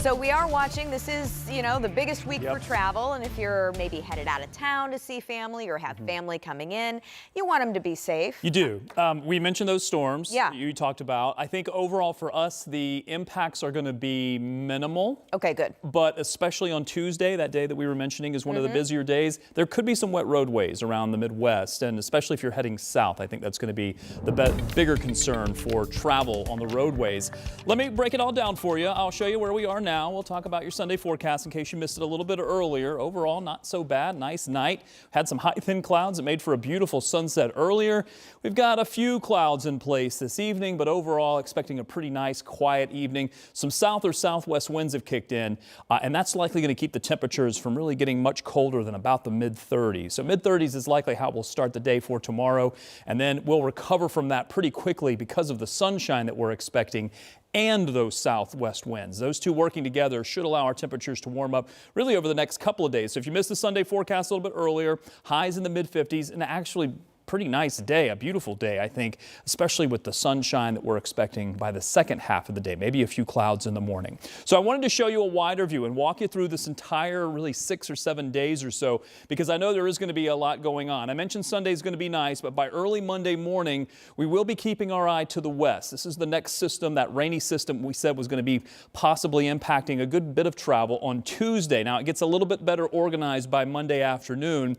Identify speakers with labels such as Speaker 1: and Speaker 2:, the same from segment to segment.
Speaker 1: So we are watching. This is, the biggest week for travel. And if you're maybe headed out of town to see family or have family coming in, you want them to be safe.
Speaker 2: You do. We mentioned those storms you talked about. I think overall for us, the impacts are going to be minimal.
Speaker 1: Okay, good.
Speaker 2: But especially on Tuesday, that day that we were mentioning is one of the busier days, there could be some wet roadways around the Midwest. And especially if you're heading south, I think that's going to be the bigger concern for travel on the roadways. Let me break it all down for you. I'll show you where we are now. We'll talk about your Sunday forecast in case you missed it a little bit earlier. Overall, not so bad. Nice night. Had some high thin clouds that made for a beautiful sunset earlier. We've got a few clouds in place this evening, but overall expecting a pretty nice, quiet evening. Some south or southwest winds have kicked in, and that's likely going to keep the temperatures from really getting much colder than about the mid-30s. So mid-30s is likely how we'll start the day for tomorrow, and then we'll recover from that pretty quickly because of the sunshine that we're expecting and those southwest winds. Those two working together should allow our temperatures to warm up really over the next couple of days. So if you missed the Sunday forecast a little bit earlier, highs in the mid-50s and actually pretty nice day, a beautiful day, I think, especially with the sunshine that we're expecting by the second half of the day, maybe a few clouds in the morning. So I wanted to show you a wider view and walk you through this entire really 6 or 7 days or so, because I know there is going to be a lot going on. I mentioned Sunday is going to be nice, but by early Monday morning, we will be keeping our eye to the west. This is the next system, that rainy system we said was going to be possibly impacting a good bit of travel on Tuesday. Now it gets a little bit better organized by Monday afternoon.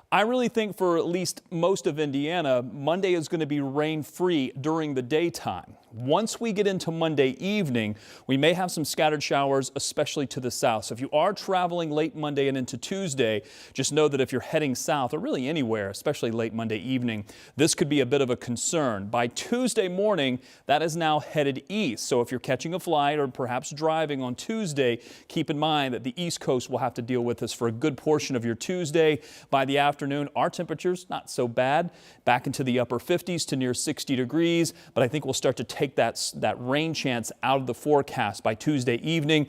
Speaker 2: I really think for at least most of Indiana, Monday is going to be rain-free during the daytime. Once we get into Monday evening, we may have some scattered showers, especially to the south. So if you are traveling late Monday and into Tuesday, just know that if you're heading south or really anywhere, especially late Monday evening, this could be a bit of a concern. By Tuesday morning, that is now headed east. So if you're catching a flight or perhaps driving on Tuesday, keep in mind that the East Coast will have to deal with this for a good portion of your Tuesday. By the afternoon, our temperatures not so bad, back into the upper 50s to near 60 degrees, but I think we'll start to take that rain chance out of the forecast by Tuesday evening.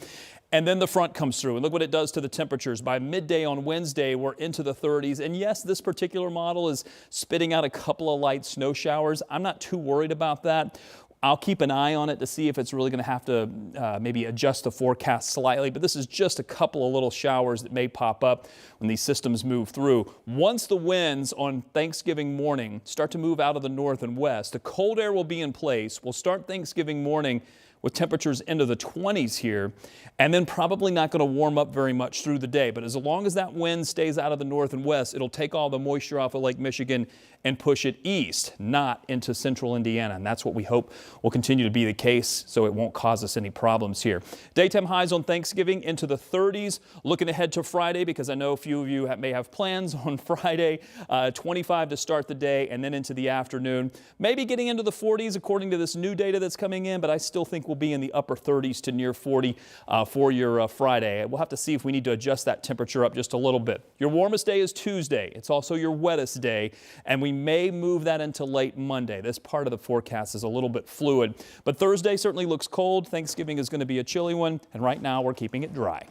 Speaker 2: And then the front comes through and look what it does to the temperatures. By midday on Wednesday, we're into the 30s. And yes, this particular model is spitting out a couple of light snow showers. I'm not too worried about that. I'll keep an eye on it to see if it's really going to have to maybe adjust the forecast slightly, but this is just a couple of little showers that may pop up when these systems move through. Once the winds on Thanksgiving morning start to move out of the north and west, the cold air will be in place. We'll start Thanksgiving morning with temperatures into the 20s here, and then probably not going to warm up very much through the day. But as long as that wind stays out of the north and west, it'll take all the moisture off of Lake Michigan and push it east, not into central Indiana. And that's what we hope will continue to be the case, so it won't cause us any problems here. Daytime highs on Thanksgiving into the 30s. Looking ahead to Friday, because I know a few of you may have plans on Friday. 25 to start the day and then into the afternoon. Maybe getting into the 40s according to this new data that's coming in, but I still think we'll be in the upper 30s to near 40 for your Friday. We'll have to see if we need to adjust that temperature up just a little bit. Your warmest day is Tuesday. It's also your wettest day, and we may move that into late Monday. This part of the forecast is a little bit fluid, but Thursday certainly looks cold. Thanksgiving is going to be a chilly one, and right now we're keeping it dry.